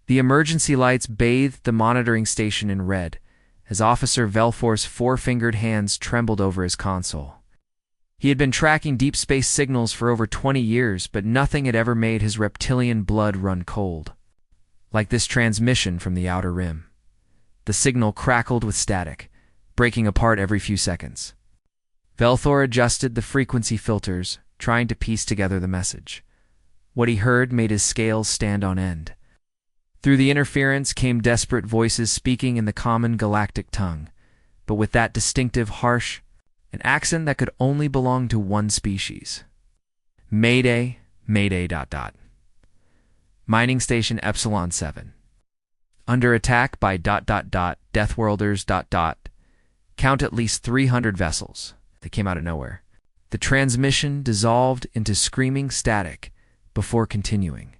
The emergency lights bathed the monitoring station in red, as Officer Velthor's four-fingered hands trembled over his console. He had been tracking deep space signals for over 20 years, but nothing had ever made his reptilian blood run cold. Like this transmission from the Outer Rim. The signal crackled with static, breaking apart every few seconds. Velthor adjusted the frequency filters, trying to piece together the message. What he heard made his scales stand on end. Through the interference came desperate voices speaking in the common galactic tongue, but with that distinctive, harsh, an accent that could only belong to one species. Mayday, Mayday, ... Mining Station Epsilon 7. Under attack by ... Deathworlders ... Count at least 300 vessels. They came out of nowhere. The transmission dissolved into screaming static before continuing.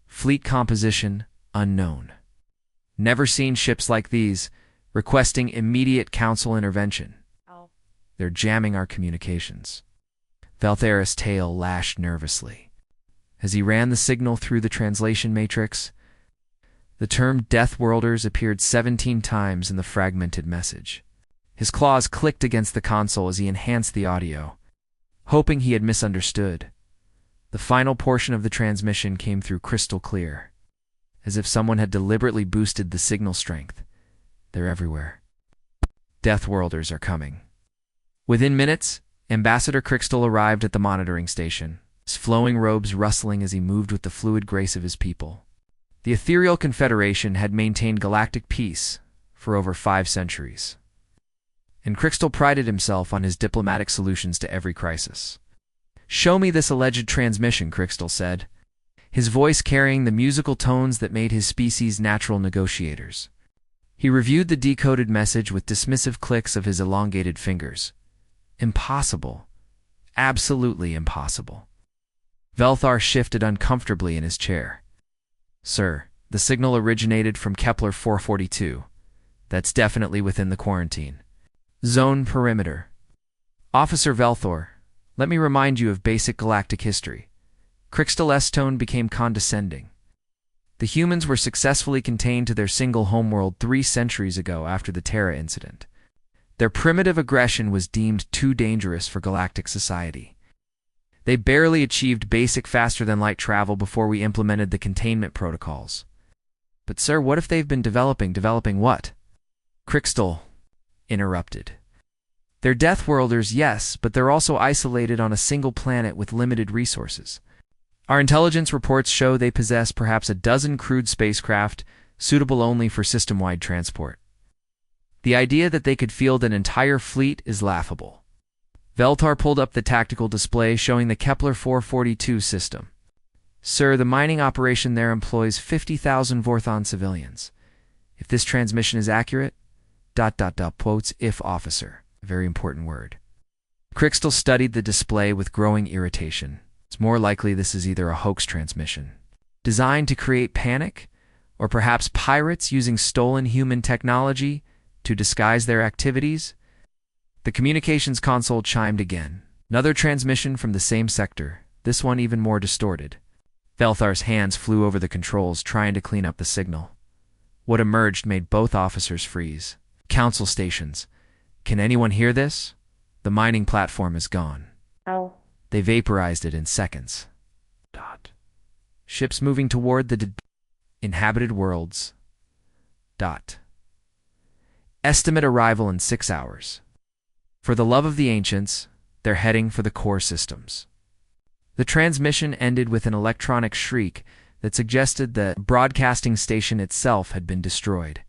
Fleet composition unknown. Never seen ships like these, requesting immediate council intervention. They're jamming our communications. Veltharis' tail lashed nervously. As he ran the signal through the translation matrix, the term Deathworlders appeared 17 times in the fragmented message. His claws clicked against the console as he enhanced the audio, hoping he had misunderstood. The final portion of the transmission came through crystal clear, as if someone had deliberately boosted the signal strength. They're everywhere. Deathworlders are coming. Within minutes, Ambassador Crystal arrived at the monitoring station, his flowing robes rustling as he moved with the fluid grace of his people. The ethereal confederation had maintained galactic peace for over 5 centuries. And Crystal prided himself on his diplomatic solutions to every crisis. "Show me this alleged transmission," Crystal said, his voice carrying the musical tones that made his species natural negotiators. He reviewed the decoded message with dismissive clicks of his elongated fingers. Impossible. Absolutely impossible. Velthar shifted uncomfortably in his chair. "Sir, the signal originated from Kepler 442. That's definitely within the quarantine zone perimeter. Officer Velthor, let me remind you of basic galactic history." Crystal's tone became condescending. The humans were successfully contained to their single homeworld 3 centuries ago after the Terra incident. Their primitive aggression was deemed too dangerous for galactic society. They barely achieved basic faster-than-light travel before we implemented the containment protocols. "But sir, what if they've been developing what?" Crystal interrupted. "They're Deathworlders, yes, but they're also isolated on a single planet with limited resources. Our intelligence reports show they possess perhaps a dozen crewed spacecraft, suitable only for system-wide transport. The idea that they could field an entire fleet is laughable." Velthar pulled up the tactical display showing the Kepler 442 system. "Sir, the mining operation there employs 50,000 Vorthon civilians. If this transmission is accurate, ... quotes if officer, a very important word." Crystal studied the display with growing irritation. It's more likely this is either a hoax transmission, designed to create panic, or perhaps pirates using stolen human technology to disguise their activities. The communications console chimed again. Another transmission from the same sector, this one even more distorted. Velthar's hands flew over the controls, trying to clean up the signal. What emerged made both officers freeze. "Council stations. Can anyone hear this? The mining platform is gone." Ow. They vaporized it in seconds. ... Ships moving toward the inhabited worlds. ... Estimate arrival in 6 hours. For the love of the ancients, they're heading for the core systems. The transmission ended with an electronic shriek that suggested the broadcasting station itself had been destroyed.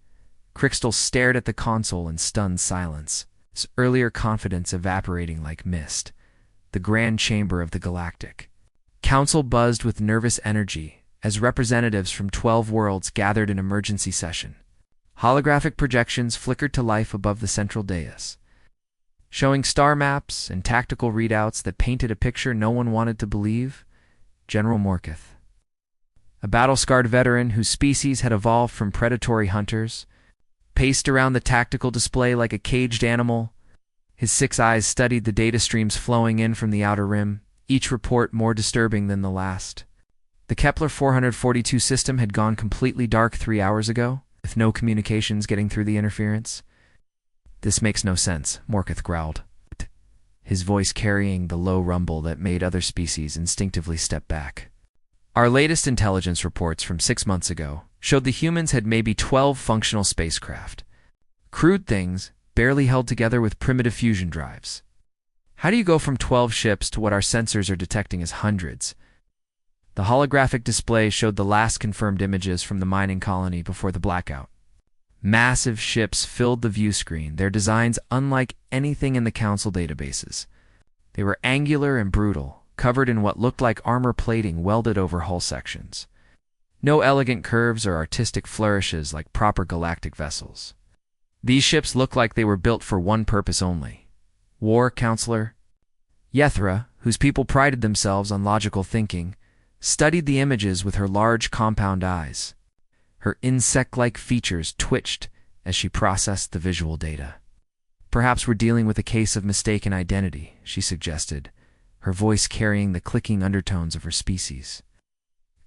Crystal stared at the console in stunned silence, his earlier confidence evaporating like mist. The grand chamber of the galactic council buzzed with nervous energy as representatives from 12 worlds gathered in emergency session. Holographic projections flickered to life above the central dais, showing star maps and tactical readouts that painted a picture no one wanted to believe. General Morkith, a battle-scarred veteran whose species had evolved from predatory hunters, paced around the tactical display like a caged animal. His 6 eyes studied the data streams flowing in from the Outer Rim, each report more disturbing than the last. The Kepler 442 system had gone completely dark 3 hours ago, with no communications getting through the interference. This makes no sense, Morketh growled, his voice carrying the low rumble that made other species instinctively step back. Our latest intelligence reports from 6 months ago showed the humans had maybe 12 functional spacecraft. Crude things, barely held together with primitive fusion drives. How do you go from 12 ships to what our sensors are detecting as hundreds? The holographic display showed the last confirmed images from the mining colony before the blackout. Massive ships filled the view screen, their designs unlike anything in the Council databases. They were angular and brutal, covered in what looked like armor plating welded over hull sections. No elegant curves or artistic flourishes like proper galactic vessels. These ships looked like they were built for one purpose only. War, Counselor? Yethra, whose people prided themselves on logical thinking, studied the images with her large compound eyes. Her insect-like features twitched as she processed the visual data. Perhaps we're dealing with a case of mistaken identity, she suggested, her voice carrying the clicking undertones of her species.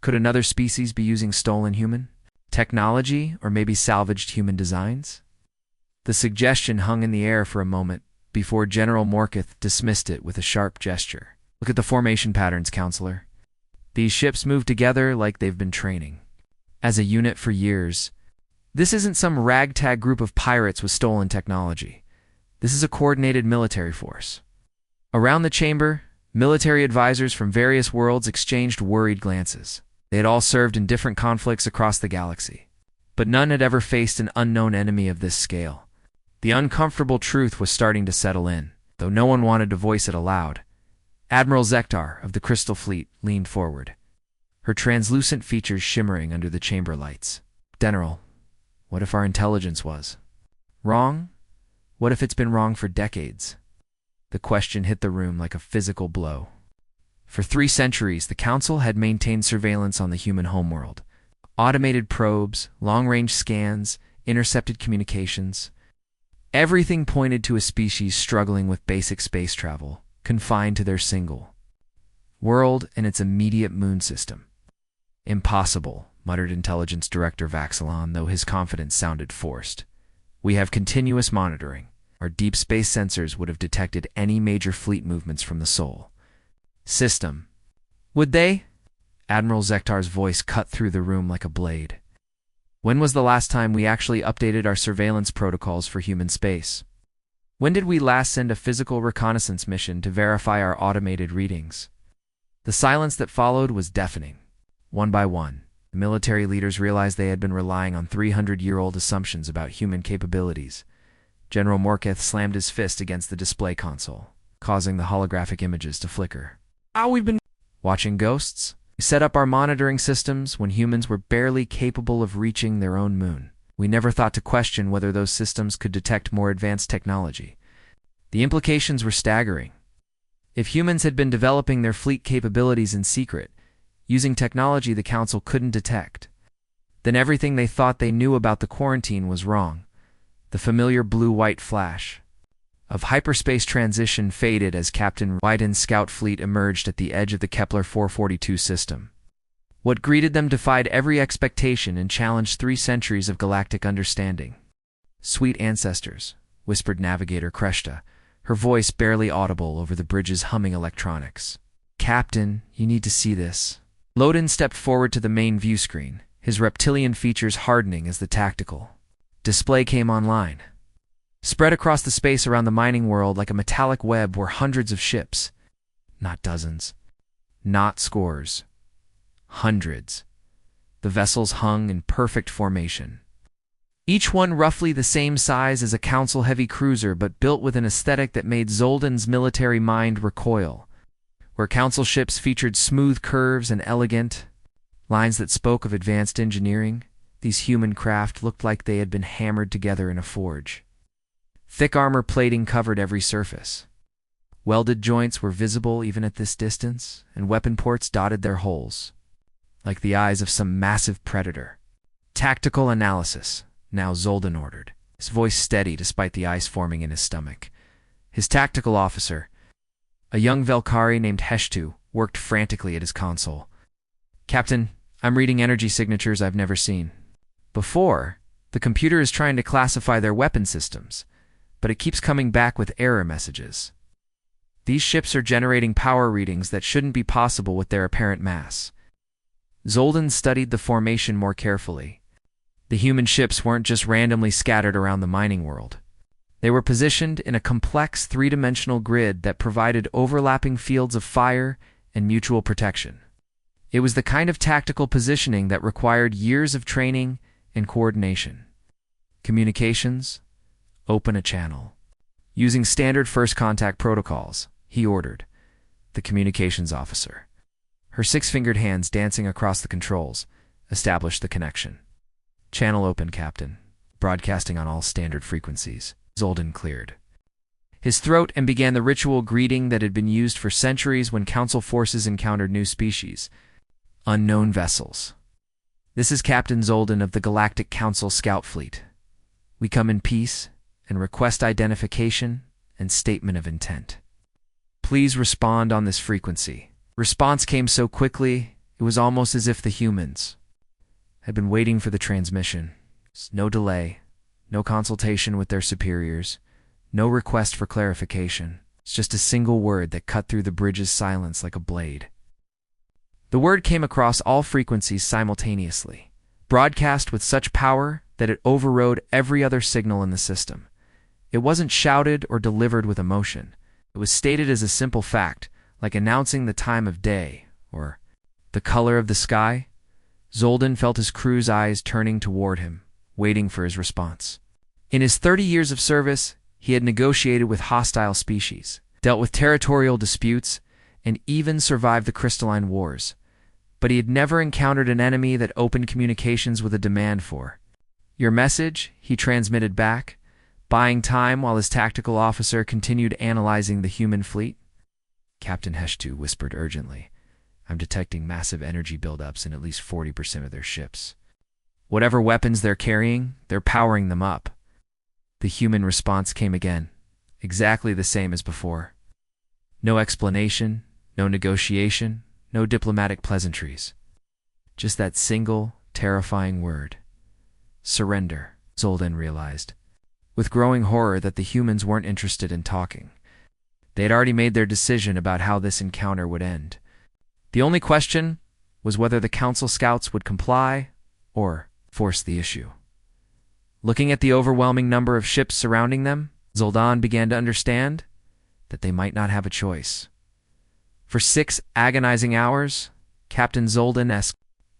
Could another species be using stolen human technology or maybe salvaged human designs? The suggestion hung in the air for a moment before General Morketh dismissed it with a sharp gesture. Look at the formation patterns, Counselor. These ships move together like they've been training as a unit for years. This isn't some ragtag group of pirates with stolen technology. This is a coordinated military force. Around the chamber, military advisors from various worlds exchanged worried glances. They had all served in different conflicts across the galaxy, but none had ever faced an unknown enemy of this scale. The uncomfortable truth was starting to settle in, though no one wanted to voice it aloud. Admiral Zektar of the Crystal Fleet leaned forward, her translucent features shimmering under the chamber lights. General, what if our intelligence was wrong? What if it's been wrong for decades? The question hit the room like a physical blow. For 3 centuries, the Council had maintained surveillance on the human homeworld. Automated probes, long-range scans, intercepted communications. Everything pointed to a species struggling with basic space travel, confined to their single world and its immediate moon system. Impossible, muttered Intelligence Director Vaxilon, though his confidence sounded forced. We have continuous monitoring. Our deep space sensors would have detected any major fleet movements from the Sol system. Would they? Admiral Zektar's voice cut through the room like a blade. When was the last time we actually updated our surveillance protocols for human space? When did we last send a physical reconnaissance mission to verify our automated readings? The silence that followed was deafening. One by one, the military leaders realized they had been relying on 300-year-old assumptions about human capabilities. General Morketh slammed his fist against the display console, causing the holographic images to flicker. We've been watching ghosts? We set up our monitoring systems when humans were barely capable of reaching their own moon. We never thought to question whether those systems could detect more advanced technology. The implications were staggering. If humans had been developing their fleet capabilities in secret, using technology the Council couldn't detect, then everything they thought they knew about the quarantine was wrong. The familiar blue-white flash of hyperspace transition faded as Captain Wyden's scout fleet emerged at the edge of the Kepler 442 system. What greeted them defied every expectation and challenged 3 centuries of galactic understanding. Sweet ancestors, whispered Navigator Kreshta, her voice barely audible over the bridge's humming electronics. Captain, you need to see this. Loden stepped forward to the main view screen, his reptilian features hardening as the tactical display came online. Spread across the space around the mining world like a metallic web were hundreds of ships. Not dozens. Not scores. Hundreds. The vessels hung in perfect formation. Each one roughly the same size as a Council heavy cruiser, but built with an aesthetic that made Zoldan's military mind recoil. Where Council ships featured smooth curves and elegant lines that spoke of advanced engineering, these human craft looked like they had been hammered together in a forge. Thick armor plating covered every surface. Welded joints were visible even at this distance, and weapon ports dotted their holes, like the eyes of some massive predator. Tactical analysis, now Zoldan ordered, his voice steady despite the ice forming in his stomach. His tactical officer, a young Velkari named Heshtu, worked frantically at his console. Captain, I'm reading energy signatures I've never seen before. The computer is trying to classify their weapon systems, but it keeps coming back with error messages. These ships are generating power readings that shouldn't be possible with their apparent mass. Zoldan studied the formation more carefully. The human ships weren't just randomly scattered around the mining world. They were positioned in a complex three-dimensional grid that provided overlapping fields of fire and mutual protection. It was the kind of tactical positioning that required years of training and coordination. Communications, open a channel. Using standard first contact protocols, he ordered. The communications officer, her six-fingered hands dancing across the controls, established the connection. Channel open, Captain. Broadcasting on all standard frequencies. Zoldan cleared his throat and began the ritual greeting that had been used for centuries when Council forces encountered new species. Unknown vessels. This is Captain Zoldan of the Galactic Council Scout Fleet. We come in peace and request identification and statement of intent. Please respond on this frequency. Response came so quickly, it was almost as if the humans had been waiting for the transmission. No delay, no consultation with their superiors, no request for clarification. It's just a single word that cut through the bridge's silence like a blade. The word came across all frequencies simultaneously, broadcast with such power that it overrode every other signal in the system. It wasn't shouted or delivered with emotion. It was stated as a simple fact, like announcing the time of day or the color of the sky. Zoldan felt his crew's eyes turning toward him, waiting for his response. In his 30 years of service, he had negotiated with hostile species, dealt with territorial disputes, and even survived the crystalline wars. But he had never encountered an enemy that opened communications with a demand for "Your message," he transmitted back, buying time while his tactical officer continued analyzing the human fleet. Captain Heshtu whispered urgently, "I'm detecting massive energy buildups in at least 40% of their ships. Whatever weapons they're carrying, they're powering them up." The human response came again, exactly the same as before. No explanation, no negotiation, no diplomatic pleasantries. Just that single, terrifying word. Surrender, Zoldan realized, with growing horror that the humans weren't interested in talking. They had already made their decision about how this encounter would end. The only question was whether the Council scouts would comply or force the issue. Looking at the overwhelming number of ships surrounding them, Zoldan began to understand that they might not have a choice. For 6 agonizing hours, Captain Zoldan's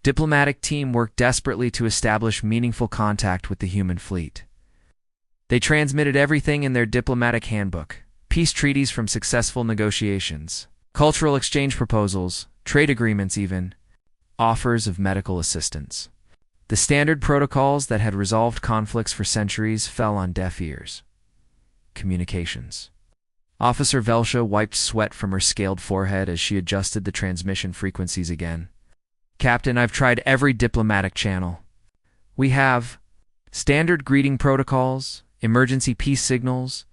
diplomatic team worked desperately to establish meaningful contact with the human fleet. They transmitted everything in their diplomatic handbook: peace treaties from successful negotiations, cultural exchange proposals, trade agreements even, offers of medical assistance. The standard protocols that had resolved conflicts for centuries fell on deaf ears. Communications. Officer Velsha wiped sweat from her scaled forehead as she adjusted the transmission frequencies again. "Captain, I've tried every diplomatic channel. We have standard greeting protocols, emergency peace signals,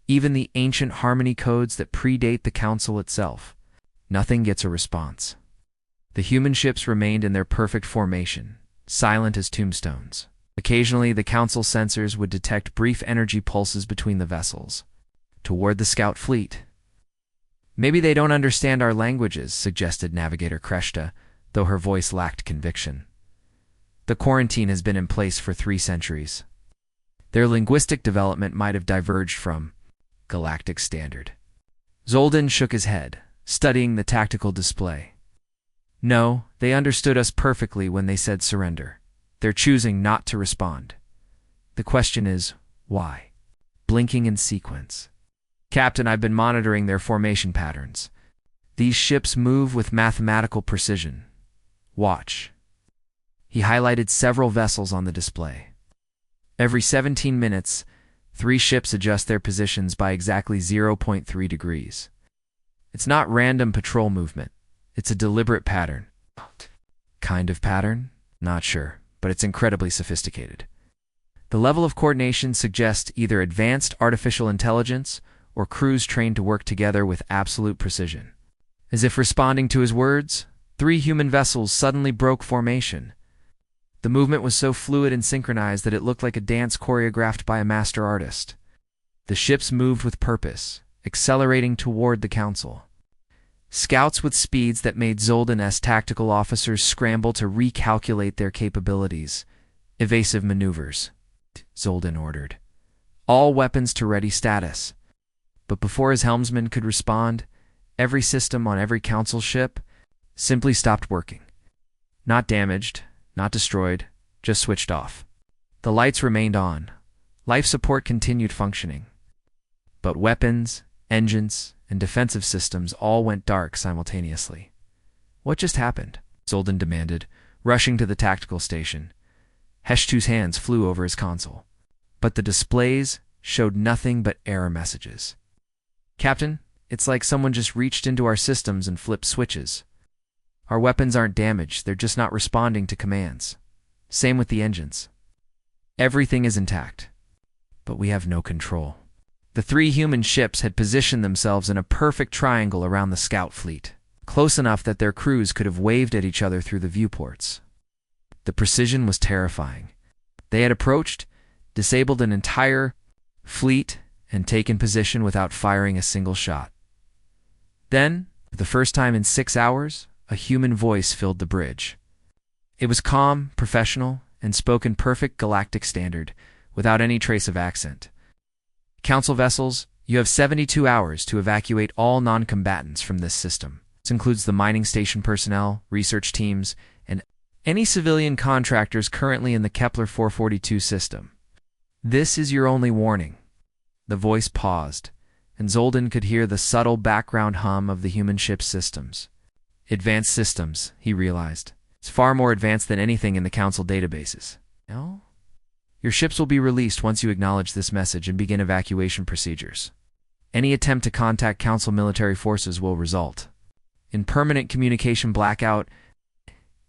even the ancient harmony codes that predate the Council itself. Nothing gets a response." The human ships remained in their perfect formation, silent as tombstones. Occasionally, the Council sensors would detect brief energy pulses between the vessels. Toward the scout fleet. "Maybe they don't understand our languages," suggested Navigator Kreshta, though her voice lacked conviction. "The quarantine has been in place for 3 centuries. Their linguistic development might have diverged from galactic standard." Zoldan shook his head, studying the tactical display. "No, they understood us perfectly when they said surrender. They're choosing not to respond. The question is, why?" Blinking in sequence. "Captain, I've been monitoring their formation patterns. These ships move with mathematical precision. Watch." He highlighted several vessels on the display. Every 17 minutes, 3 ships adjust their positions by exactly 0.3 degrees. It's not random patrol movement. It's a deliberate pattern. Kind of pattern? Not sure, but it's incredibly sophisticated. The level of coordination suggests either advanced artificial intelligence or crews trained to work together with absolute precision. As if responding to his words, 3 human vessels suddenly broke formation. The movement was so fluid and synchronized that it looked like a dance choreographed by a master artist. The ships moved with purpose, accelerating toward the Council. Scouts with speeds that made Zoldan's tactical officers scramble to recalculate their capabilities. Evasive maneuvers, Zoldan ordered. All weapons to ready status. But before his helmsman could respond, every system on every Council ship simply stopped working. Not damaged, not destroyed, just switched off. The lights remained on. Life support continued functioning. But weapons, engines, and defensive systems all went dark simultaneously. What just happened? Zoldan demanded, rushing to the tactical station. Heshtu's hands flew over his console. But the displays showed nothing but error messages. Captain, it's like someone just reached into our systems and flipped switches. Our weapons aren't damaged, they're just not responding to commands. Same with the engines. Everything is intact, but we have no control. The 3 human ships had positioned themselves in a perfect triangle around the scout fleet, close enough that their crews could have waved at each other through the viewports. The precision was terrifying. They had approached, disabled an entire fleet, and taken position without firing a single shot. Then, for the first time in 6 hours, a human voice filled the bridge. It was calm, professional, and spoke in perfect galactic standard, without any trace of accent. Council vessels, you have 72 hours to evacuate all non-combatants from this system. This includes the mining station personnel, research teams, and any civilian contractors currently in the Kepler 442 system. This is your only warning. The voice paused, and Zoldan could hear the subtle background hum of the human ship's systems. Advanced systems, he realized. It's far more advanced than anything in the Council databases. No? Your ships will be released once you acknowledge this message and begin evacuation procedures. Any attempt to contact Council military forces will result in permanent communication blackout.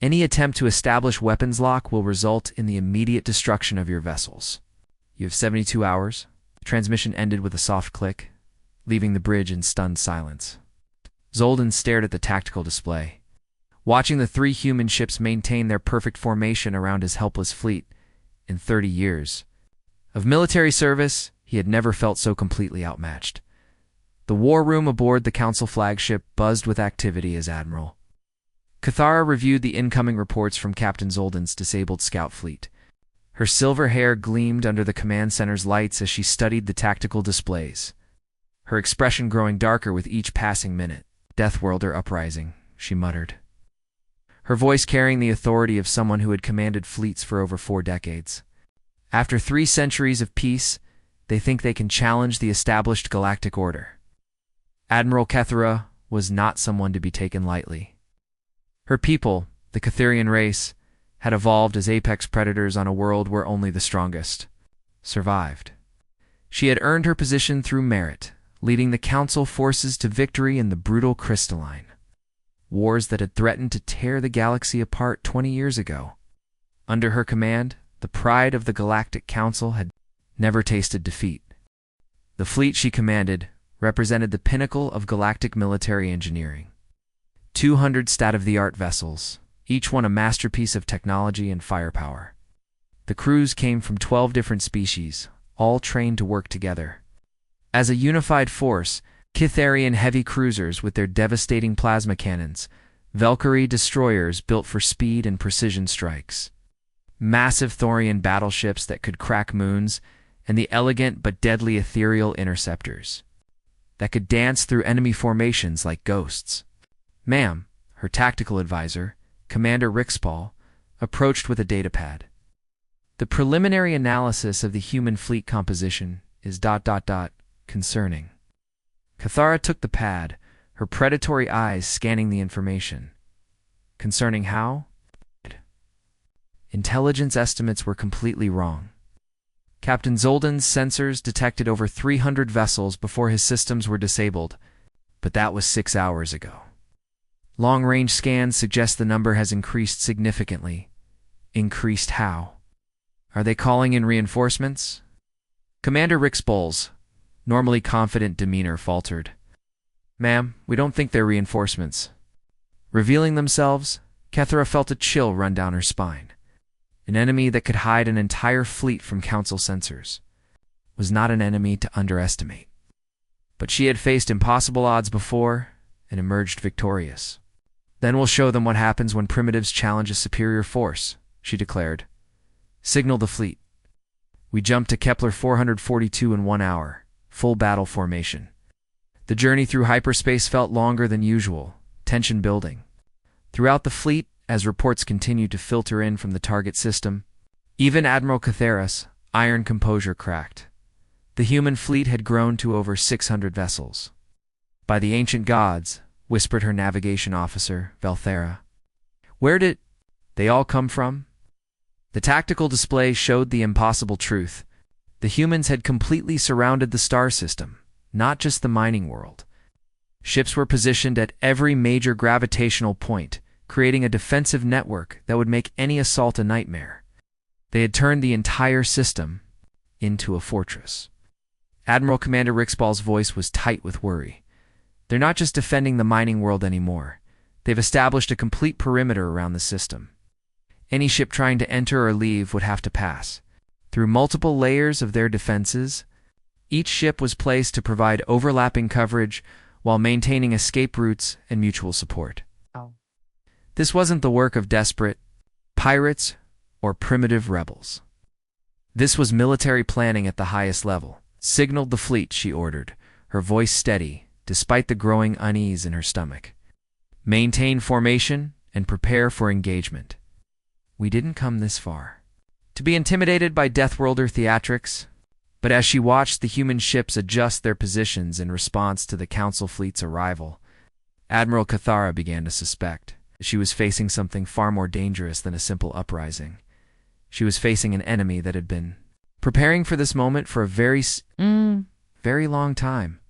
Any attempt to establish weapons lock will result in the immediate destruction of your vessels. You have 72 hours. The transmission ended with a soft click, leaving the bridge in stunned silence. Zoldan stared at the tactical display, watching the 3 human ships maintain their perfect formation around his helpless fleet. In 30 years of military service, he had never felt so completely outmatched. The war room aboard the Council flagship buzzed with activity as Admiral Cathara reviewed the incoming reports from Captain Zoldan's disabled scout fleet. Her silver hair gleamed under the command center's lights as she studied the tactical displays, her expression growing darker with each passing minute. Deathworlder uprising, she muttered, her voice carrying the authority of someone who had commanded fleets for over 4 decades. After 3 centuries of peace, they think they can challenge the established galactic order. Admiral Cathara was not someone to be taken lightly. Her people, the Catharian race, had evolved as apex predators on a world where only the strongest survived. She had earned her position through merit, leading the Council forces to victory in the brutal Crystalline. Wars that had threatened to tear the galaxy apart 20 years ago. Under her command, the pride of the Galactic Council had never tasted defeat. The fleet she commanded represented the pinnacle of galactic military engineering. 200 state-of-the-art vessels, each one a masterpiece of technology and firepower. The crews came from 12 different species, all trained to work together. As a unified force, Catharian heavy cruisers with their devastating plasma cannons, Valkyrie destroyers built for speed and precision strikes, massive Thorian battleships that could crack moons, and the elegant but deadly ethereal interceptors that could dance through enemy formations like ghosts. Ma'am, her tactical advisor, Commander Rixpaul, approached with a datapad. The preliminary analysis of the human fleet composition is ... concerning. Cathara took the pad, her predatory eyes scanning the information. Concerning how? Intelligence estimates were completely wrong. Captain Zoldan's sensors detected over 300 vessels before his systems were disabled, but that was 6 hours ago. Long-range scans suggest the number has increased significantly. Increased how? Are they calling in reinforcements? Commander Rixpaul's normally confident demeanor faltered. Ma'am, we don't think they're reinforcements. Revealing themselves, Kethra felt a chill run down her spine. An enemy that could hide an entire fleet from Council sensors was not an enemy to underestimate. But she had faced impossible odds before and emerged victorious. "Then we'll show them what happens when primitives challenge a superior force," she declared. "Signal the fleet." We jumped to Kepler 442 in 1 hour, full battle formation. The journey through hyperspace felt longer than usual, tension building. Throughout the fleet, as reports continued to filter in from the target system, even Admiral Kethera's iron composure cracked. The human fleet had grown to over 600 vessels. "By the ancient gods," whispered her navigation officer, Valthera. "Where did they all come from?" The tactical display showed the impossible truth. The humans had completely surrounded the star system, not just the mining world. Ships were positioned at every major gravitational point, creating a defensive network that would make any assault a nightmare. They had turned the entire system into a fortress. Admiral Commander Rixball's voice was tight with worry. "They're not just defending the mining world anymore. They've established a complete perimeter around the system. Any ship trying to enter or leave would have to pass through multiple layers of their defenses. Each ship was placed to provide overlapping coverage while maintaining escape routes and mutual support." This wasn't the work of desperate pirates or primitive rebels. This was military planning at the highest level. "Signaled the fleet," she ordered, her voice steady, despite the growing unease in her stomach. "Maintain formation and prepare for engagement." We didn't come this far to be intimidated by Deathworlder theatrics, but as she watched the human ships adjust their positions in response to the Council fleet's arrival, Admiral Kethera began to suspect she was facing something far more dangerous than a simple uprising. She was facing an enemy that had been preparing for this moment for a very long time.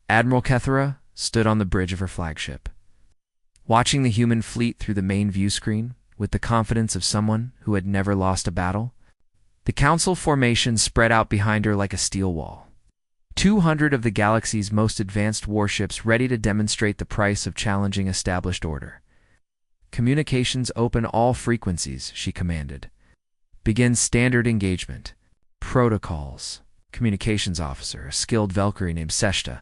Admiral Kethera stood on the bridge of her flagship, watching the human fleet through the main view screen with the confidence of someone who had never lost a battle. The Council formation spread out behind her like a steel wall. 200 of the galaxy's most advanced warships ready to demonstrate the price of challenging established order. "Communications open all frequencies," she commanded. "Begin standard engagement. Protocols." Communications officer, a skilled Valkyrie named Seshta,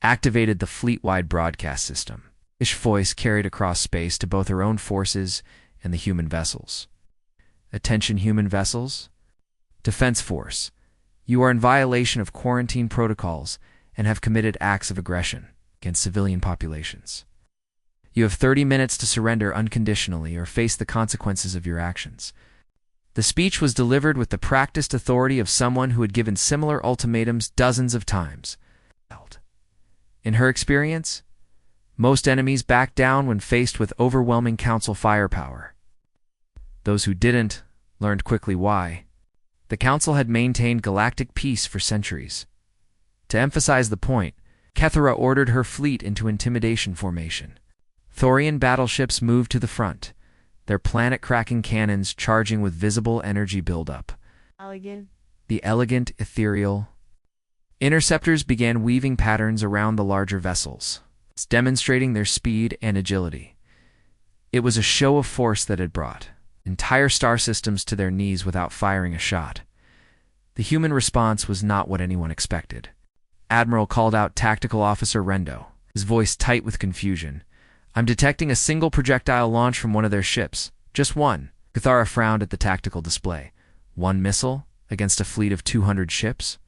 activated the fleet-wide broadcast system. Ish voice carried across space to both her own forces and the human vessels. "Attention human vessels. Defense Force. You are in violation of quarantine protocols and have committed acts of aggression against civilian populations. You have 30 minutes to surrender unconditionally or face the consequences of your actions." The speech was delivered with the practiced authority of someone who had given similar ultimatums dozens of times. In her experience, most enemies backed down when faced with overwhelming Council firepower. Those who didn't learned quickly why. The Council had maintained galactic peace for centuries. To emphasize the point, Kethera ordered her fleet into intimidation formation. Thorian battleships moved to the front, their planet-cracking cannons charging with visible energy buildup. The elegant, ethereal interceptors began weaving patterns around the larger vessels, demonstrating their speed and agility. It was a show of force that had brought entire star systems to their knees without firing a shot. The human response was not what anyone expected. Admiral called out Tactical Officer Rendo, his voice tight with confusion. "I'm detecting a single projectile launch from one of their ships. Just one." Kethera frowned at the tactical display. "One missile against a fleet of 200 ships?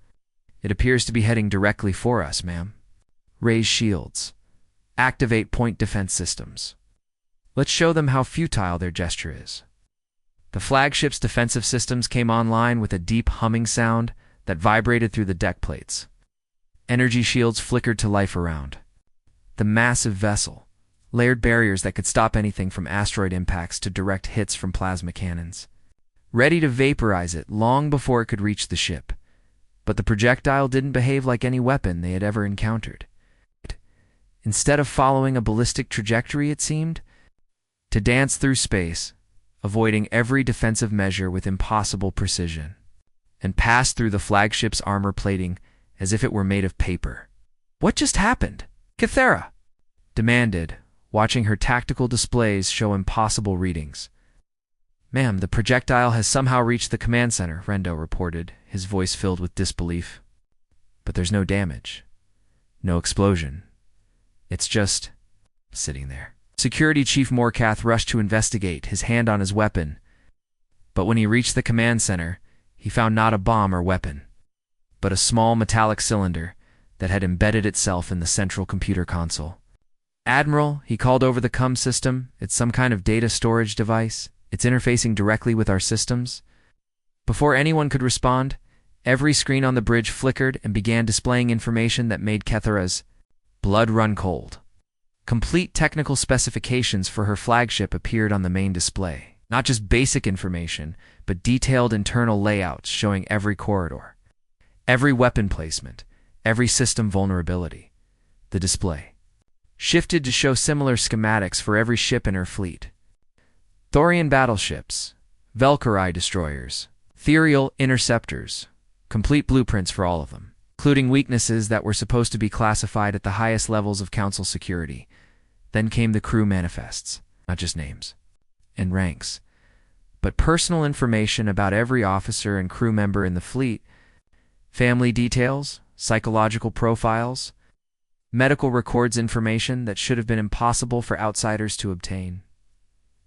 It appears to be heading directly for us, ma'am. Raise shields. Activate point defense systems. Let's show them how futile their gesture is." The flagship's defensive systems came online with a deep humming sound that vibrated through the deck plates. Energy shields flickered to life around the massive vessel, layered barriers that could stop anything from asteroid impacts to direct hits from plasma cannons, ready to vaporize it long before it could reach the ship. But the projectile didn't behave like any weapon they had ever encountered. Instead of following a ballistic trajectory, it seemed to dance through space, avoiding every defensive measure with impossible precision, and pass through the flagship's armor plating as if it were made of paper. "What just happened?" Kethera demanded, watching her tactical displays show impossible readings. "Ma'am, the projectile has somehow reached the command center," Rendo reported, his voice filled with disbelief. "But there's no damage. No explosion. It's just sitting there." Security Chief Morcath rushed to investigate, his hand on his weapon. But when he reached the command center, he found not a bomb or weapon, but a small metallic cylinder that had embedded itself in the central computer console. "Admiral," he called over the comm system, "it's some kind of data storage device. It's interfacing directly with our systems." Before anyone could respond, every screen on the bridge flickered and began displaying information that made Kethara's blood run cold. Complete technical specifications for her flagship appeared on the main display. Not just basic information, but detailed internal layouts showing every corridor, every weapon placement, every system vulnerability. The display shifted to show similar schematics for every ship in her fleet. Thorian battleships, Valkyrie destroyers, ethereal interceptors, complete blueprints for all of them, including weaknesses that were supposed to be classified at the highest levels of Council security. Then came the crew manifests, not just names and ranks, but personal information about every officer and crew member in the fleet, family details, psychological profiles, medical records information that should have been impossible for outsiders to obtain.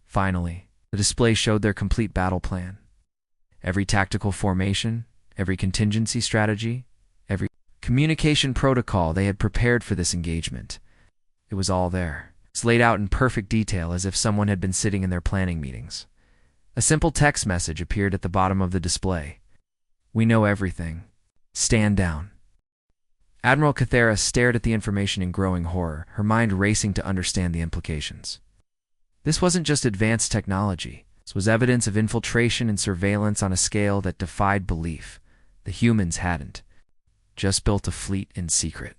Finally, the display showed their complete battle plan. Every tactical formation, every contingency strategy, every communication protocol they had prepared for this engagement. It was all there. It's laid out in perfect detail as if someone had been sitting in their planning meetings. A simple text message appeared at the bottom of the display. "We know everything. Stand down." Admiral Kethara stared at the information in growing horror, her mind racing to understand the implications. This wasn't just advanced technology. This was evidence of infiltration and surveillance on a scale that defied belief. The humans hadn't just built a fleet in secret.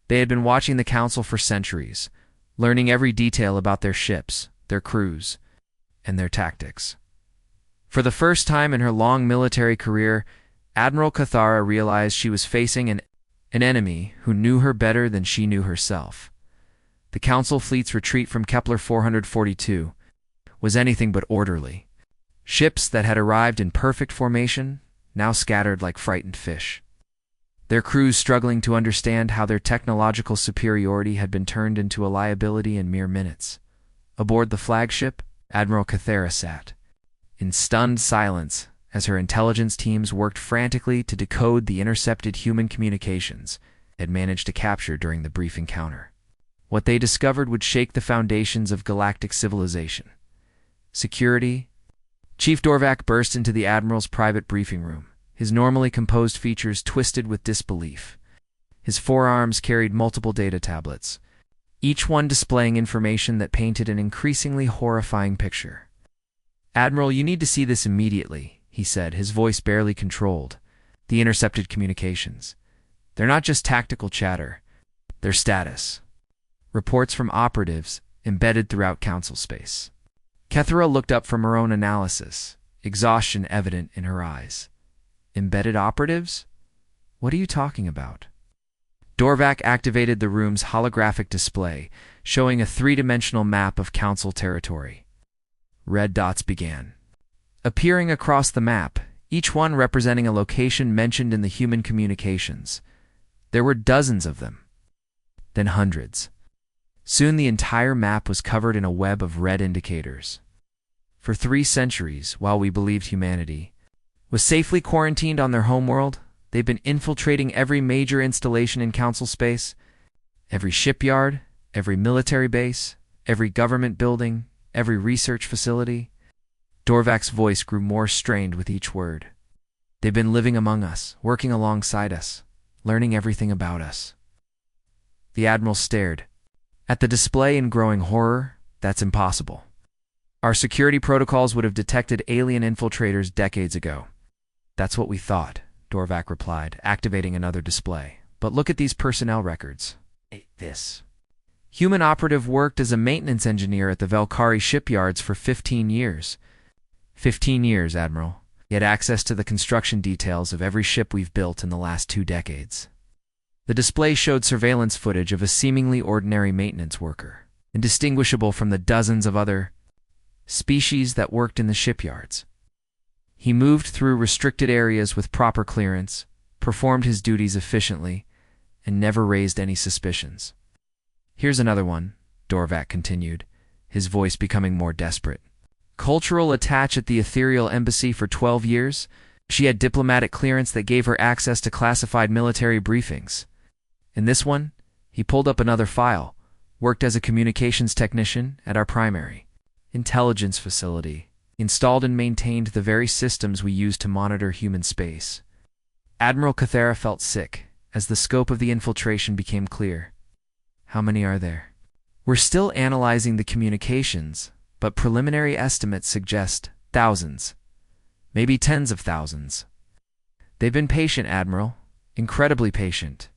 They had been watching the Council for centuries, learning every detail about their ships, their crews, and their tactics. For the first time in her long military career, Admiral Kethara realized she was facing an enemy who knew her better than she knew herself. The Council fleet's retreat from Kepler 442 was anything but orderly. Ships that had arrived in perfect formation now scattered like frightened fish. Their crews struggling to understand how their technological superiority had been turned into a liability in mere minutes. Aboard the flagship, Admiral Kethara sat in stunned silence as her intelligence teams worked frantically to decode the intercepted human communications they had managed to capture during the brief encounter. What they discovered would shake the foundations of galactic civilization. Security. Chief Dorvac burst into the Admiral's private briefing room, his normally composed features twisted with disbelief. His forearms carried multiple data tablets, each one displaying information that painted an increasingly horrifying picture. "Admiral, you need to see this immediately," he said, his voice barely controlled. "The intercepted communications. They're not just tactical chatter. They're status reports from operatives embedded throughout Council space." Kethara looked up from her own analysis, exhaustion evident in her eyes. "Embedded operatives? What are you talking about?" Dorvac activated the room's holographic display, showing a three-dimensional map of Council territory. Red dots began appearing across the map, each one representing a location mentioned in the human communications. There were dozens of them, then hundreds. Soon the entire map was covered in a web of red indicators. For 3 centuries, while we believed humanity was safely quarantined on their homeworld, they've been infiltrating every major installation in Council space, every shipyard, every military base, every government building, every research facility. Dorvac's voice grew more strained with each word. They've been living among us, working alongside us, learning everything about us. The Admiral stared at the display in growing horror. "That's impossible. Our security protocols would have detected alien infiltrators decades ago." "That's what we thought," Dorvac replied, activating another display. "But look at these personnel records. This human operative worked as a maintenance engineer at the Valkyrie shipyards for 15 years. 15 years, Admiral. He had access to the construction details of every ship we've built in the last 2 decades. The display showed surveillance footage of a seemingly ordinary maintenance worker. indistinguishable from the dozens of other species that worked in the shipyards. He moved through restricted areas with proper clearance, performed his duties efficiently, and never raised any suspicions. "Here's another one," Dorvac continued, his voice becoming more desperate. "Cultural attach at the Ethereal Embassy for 12 years. She had diplomatic clearance that gave her access to classified military briefings. In this one, he pulled up another file, worked as a communications technician at our primary intelligence facility, installed and maintained the very systems we use to monitor human space." Admiral Cathera felt sick as the scope of the infiltration became clear. "How many are there?" "We're still analyzing the communications, but preliminary estimates suggest thousands, maybe tens of thousands." "They've been patient, Admiral, incredibly patient.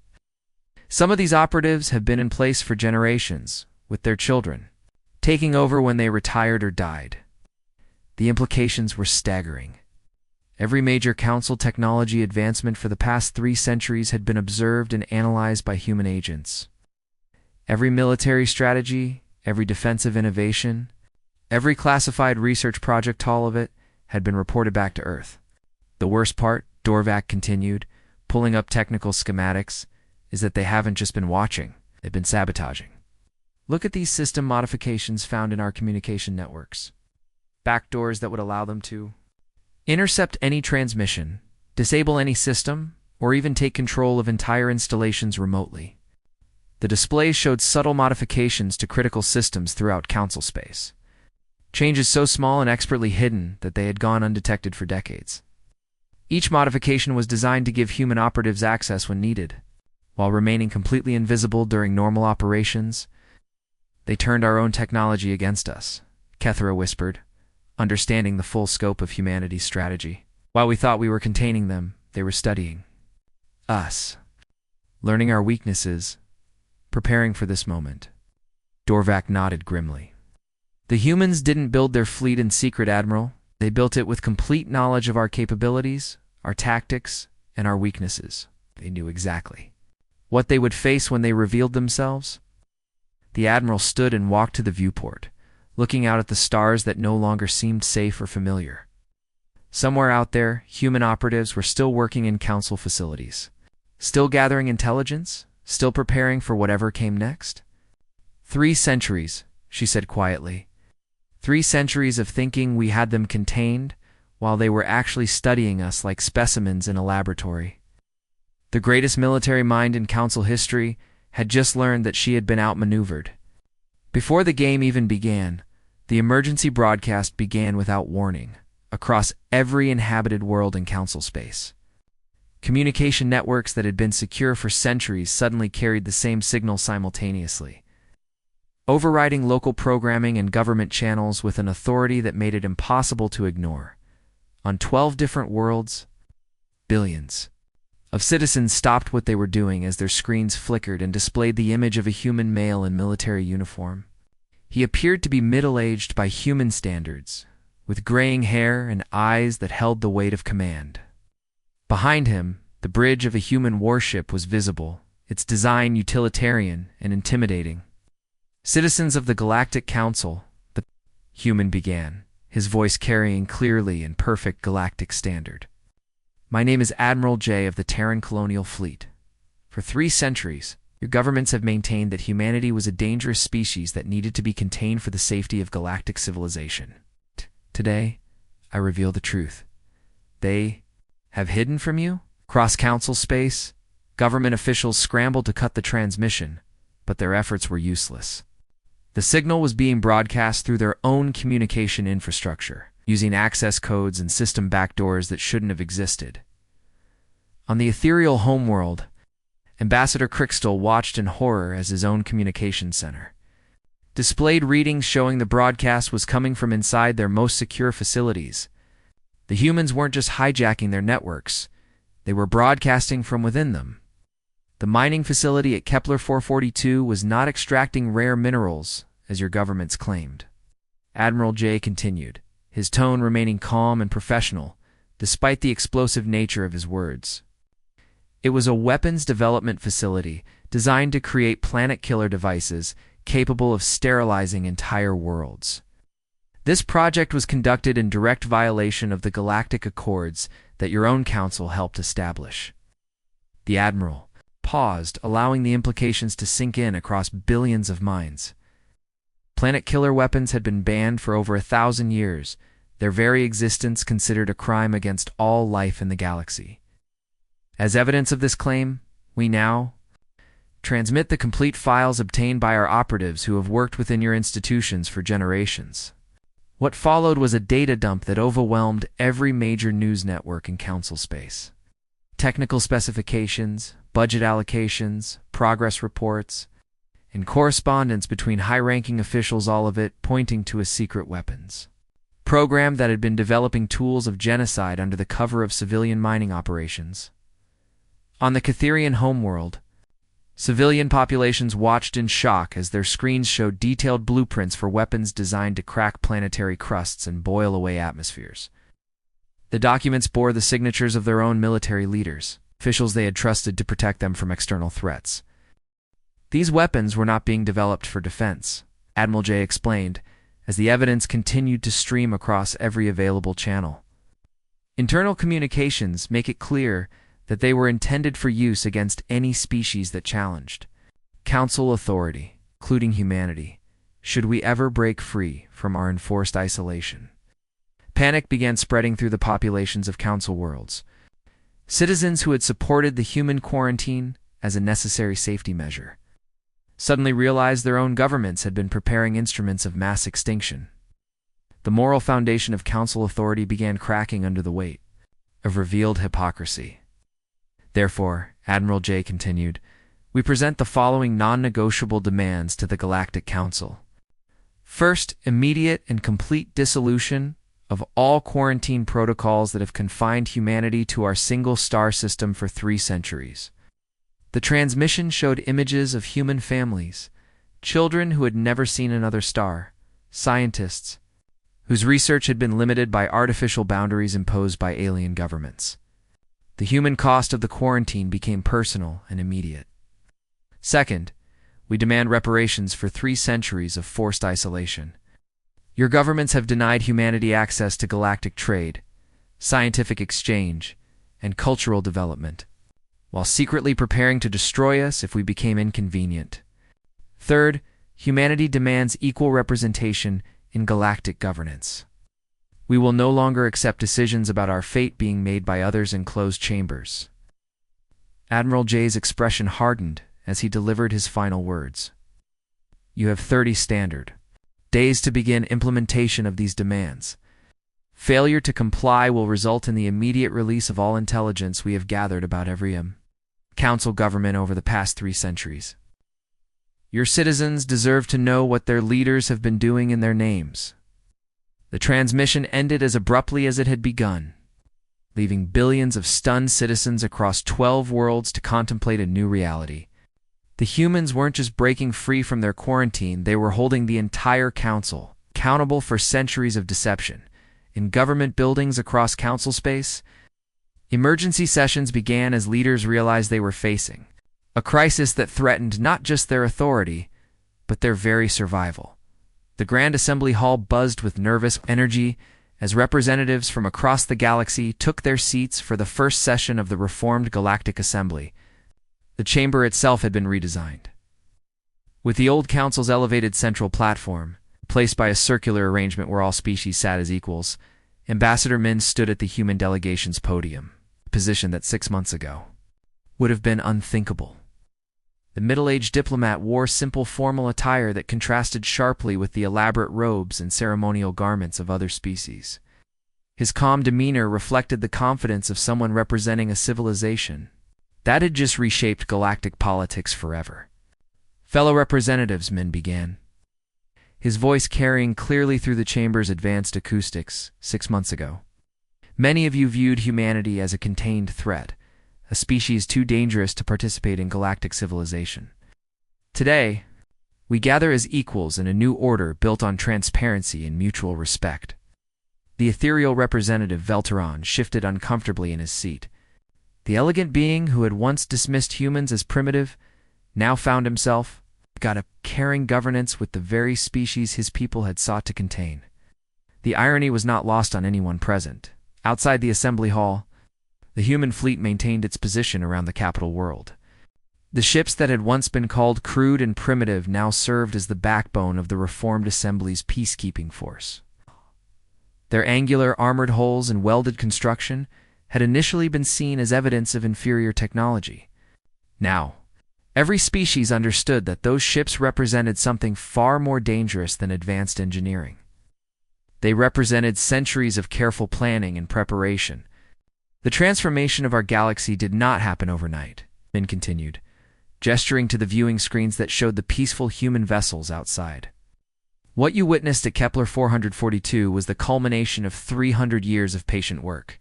Some of these operatives have been in place for generations, with their children, taking over when they retired or died." The implications were staggering. Every major Council technology advancement for the past 3 centuries had been observed and analyzed by human agents. Every military strategy, every defensive innovation, every classified research project, all of it, had been reported back to Earth. "The worst part," Dorvac continued, pulling up technical schematics, "is that they haven't just been watching, they've been sabotaging. Look at these system modifications found in our communication networks. Backdoors that would allow them to intercept any transmission, disable any system, or even take control of entire installations remotely." The displays showed subtle modifications to critical systems throughout Council space. Changes so small and expertly hidden that they had gone undetected for decades. Each modification was designed to give human operatives access when needed, while remaining completely invisible during normal operations. "They turned our own technology against us," Kethera whispered, understanding the full scope of humanity's strategy. "While we thought we were containing them, they were studying us, learning our weaknesses, preparing for this moment." Dorvac nodded grimly. "The humans didn't build their fleet in secret, Admiral. They built it with complete knowledge of our capabilities, our tactics, and our weaknesses. They knew exactly what they would face when they revealed themselves." The Admiral stood and walked to the viewport, looking out at the stars that no longer seemed safe or familiar. Somewhere out there, human operatives were still working in Council facilities, still gathering intelligence, still preparing for whatever came next. 3 centuries, she said quietly. 3 centuries of thinking we had them contained, while they were actually studying us like specimens in a laboratory. The greatest military mind in Council history had just learned that she had been outmaneuvered. Before the game even began, the emergency broadcast began without warning, across every inhabited world in Council space. Communication networks that had been secure for centuries suddenly carried the same signal simultaneously, overriding local programming and government channels with an authority that made it impossible to ignore. On 12 different worlds, billions of citizens stopped what they were doing as their screens flickered and displayed the image of a human male in military uniform. He appeared to be middle-aged by human standards, with graying hair and eyes that held the weight of command. Behind him, the bridge of a human warship was visible, its design utilitarian and intimidating. "Citizens of the Galactic Council," the human began, his voice carrying clearly in perfect galactic standard. "My name is Admiral J of the Terran Colonial Fleet. For 3 centuries, your governments have maintained that humanity was a dangerous species that needed to be contained for the safety of galactic civilization. Today, I reveal the truth. They have hidden from you?" Cross-council space, government officials scrambled to cut the transmission, but their efforts were useless. The signal was being broadcast through their own communication infrastructure, using access codes and system backdoors that shouldn't have existed. On the ethereal homeworld, Ambassador Crixtal watched in horror as his own communication center displayed readings showing the broadcast was coming from inside their most secure facilities. The humans weren't just hijacking their networks, they were broadcasting from within them. The mining facility at Kepler 442 was not extracting rare minerals, as your governments claimed. Admiral J continued, his tone remaining calm and professional, despite the explosive nature of his words. It was a weapons development facility designed to create planet-killer devices capable of sterilizing entire worlds. This project was conducted in direct violation of the Galactic Accords that your own council helped establish. The Admiral paused, allowing the implications to sink in across billions of minds. Planet-killer weapons had been banned for over 1,000 years, their very existence considered a crime against all life in the galaxy. As evidence of this claim, we now transmit the complete files obtained by our operatives who have worked within your institutions for generations. What followed was a data dump that overwhelmed every major news network in Council space. Technical specifications, budget allocations, progress reports, and correspondence between high-ranking officials, all of it pointing to a secret weapons program that had been developing tools of genocide under the cover of civilian mining operations. On the Catherian homeworld, civilian populations watched in shock as their screens showed detailed blueprints for weapons designed to crack planetary crusts and boil away atmospheres. The documents bore the signatures of their own military leaders, officials they had trusted to protect them from external threats. These weapons were not being developed for defense, Admiral J explained, as the evidence continued to stream across every available channel. Internal communications make it clear that they were intended for use against any species that challenged Council authority, including humanity, should we ever break free from our enforced isolation. Panic began spreading through the populations of Council worlds. Citizens who had supported the human quarantine as a necessary safety measure suddenly realized their own governments had been preparing instruments of mass extinction. The moral foundation of Council authority began cracking under the weight of revealed hypocrisy. Therefore, Admiral J continued, we present the following non-negotiable demands to the Galactic Council. First, immediate and complete dissolution of all quarantine protocols that have confined humanity to our single star system for 3 centuries. The transmission showed images of human families, children who had never seen another star, scientists whose research had been limited by artificial boundaries imposed by alien governments. The human cost of the quarantine became personal and immediate. Second, we demand reparations for 3 centuries of forced isolation. Your governments have denied humanity access to galactic trade, scientific exchange, and cultural development, while secretly preparing to destroy us if we became inconvenient. Third, humanity demands equal representation in galactic governance. We will no longer accept decisions about our fate being made by others in closed chambers. Admiral J's expression hardened as he delivered his final words. You have 30 standard days to begin implementation of these demands. Failure to comply will result in the immediate release of all intelligence we have gathered about every Council government over the past 3 centuries. Your citizens deserve to know what their leaders have been doing in their names. The transmission ended as abruptly as it had begun, leaving billions of stunned citizens across 12 worlds to contemplate a new reality. The humans weren't just breaking free from their quarantine, they were holding the entire Council accountable for centuries of deception. In government buildings across Council space, emergency sessions began as leaders realized they were facing a crisis that threatened not just their authority, but their very survival. The Grand Assembly Hall buzzed with nervous energy as representatives from across the galaxy took their seats for the first session of the reformed Galactic Assembly. The chamber itself had been redesigned. With the old Council's elevated central platform, placed by a circular arrangement where all species sat as equals, Ambassador Min stood at the human delegation's podium, a position that 6 months ago would have been unthinkable. The middle-aged diplomat wore simple formal attire that contrasted sharply with the elaborate robes and ceremonial garments of other species. His calm demeanor reflected the confidence of someone representing a civilization that had just reshaped galactic politics forever. Fellow representatives, Min began, his voice carrying clearly through the chamber's advanced acoustics. 6 months ago, many of you viewed humanity as a contained threat, a species too dangerous to participate in galactic civilization. Today, we gather as equals in a new order built on transparency and mutual respect. The ethereal representative Velteron shifted uncomfortably in his seat. The elegant being who had once dismissed humans as primitive now found himself got a caring governance with the very species his people had sought to contain. The irony was not lost on anyone present. Outside the assembly hall, the human fleet maintained its position around the capital world. The ships that had once been called crude and primitive now served as the backbone of the reformed assembly's peacekeeping force. Their angular armored hulls and welded construction had initially been seen as evidence of inferior technology. Now, every species understood that those ships represented something far more dangerous than advanced engineering. They represented centuries of careful planning and preparation. The transformation of our galaxy did not happen overnight, Min continued, gesturing to the viewing screens that showed the peaceful human vessels outside. What you witnessed at Kepler 442 was the culmination of 300 years of patient work.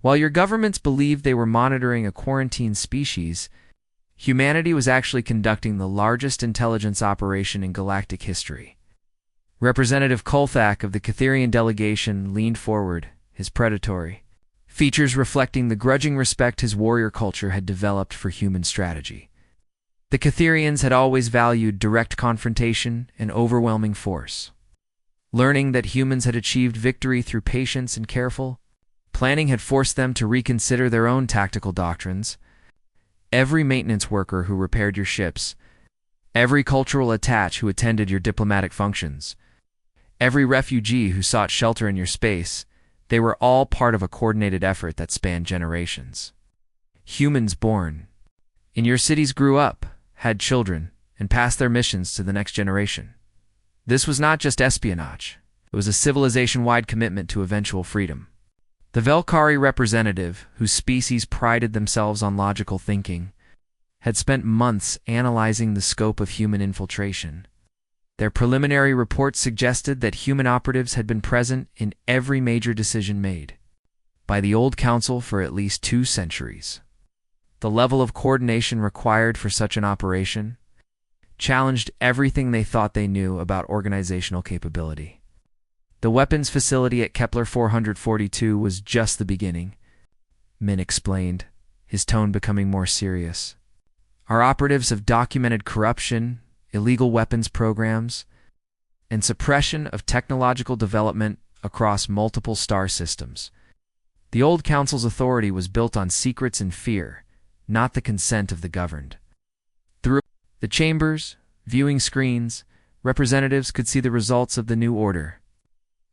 While your governments believed they were monitoring a quarantined species, humanity was actually conducting the largest intelligence operation in galactic history. Representative Kolthak of the Catherian delegation leaned forward, his predatory features reflecting the grudging respect his warrior culture had developed for human strategy. The Catherians had always valued direct confrontation and overwhelming force. Learning that humans had achieved victory through patience and careful planning had forced them to reconsider their own tactical doctrines. Every maintenance worker who repaired your ships, every cultural attach who attended your diplomatic functions, every refugee who sought shelter in your space, they were all part of a coordinated effort that spanned generations. Humans born in your cities grew up, had children, and passed their missions to the next generation. This was not just espionage. It was a civilization-wide commitment to eventual freedom. The Velkari representative, whose species prided themselves on logical thinking, had spent months analyzing the scope of human infiltration. Their preliminary reports suggested that human operatives had been present in every major decision made by the Old Council for at least 2 centuries. The level of coordination required for such an operation challenged everything they thought they knew about organizational capability. The weapons facility at Kepler 442 was just the beginning, Min explained, his tone becoming more serious. Our operatives have documented corruption, illegal weapons programs, and suppression of technological development across multiple star systems. The Old Council's authority was built on secrets and fear, not the consent of the governed. Through the chambers, viewing screens, representatives could see the results of the new order.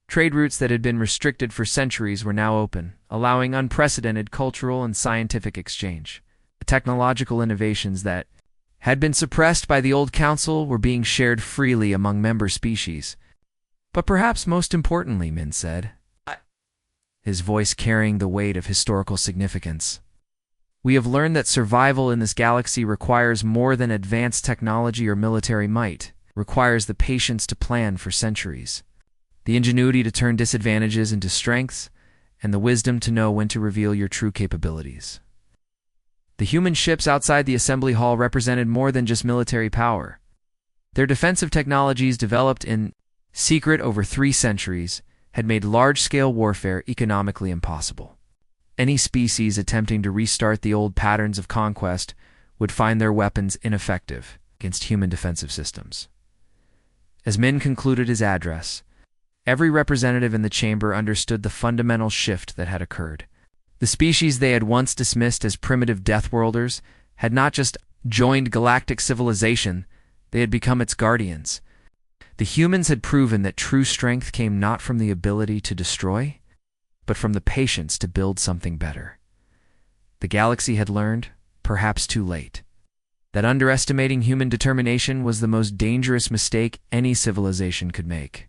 Trade routes that had been restricted for centuries were now open, allowing unprecedented cultural and scientific exchange. The technological innovations that had been suppressed by the Old Council were being shared freely among member species. But perhaps most importantly, Min said, his voice carrying the weight of historical significance, we have learned that survival in this galaxy requires more than advanced technology or military might. It requires the patience to plan for centuries, the ingenuity to turn disadvantages into strengths, and the wisdom to know when to reveal your true capabilities. The human ships outside the assembly hall represented more than just military power. Their defensive technologies, developed in secret over 3 centuries, had made large-scale warfare economically impossible. Any species attempting to restart the old patterns of conquest would find their weapons ineffective against human defensive systems. As Min concluded his address, every representative in the chamber understood the fundamental shift that had occurred. The species they had once dismissed as primitive Deathworlders had not just joined galactic civilization, they had become its guardians. The humans had proven that true strength came not from the ability to destroy, but from the patience to build something better. The galaxy had learned, perhaps too late, that underestimating human determination was the most dangerous mistake any civilization could make.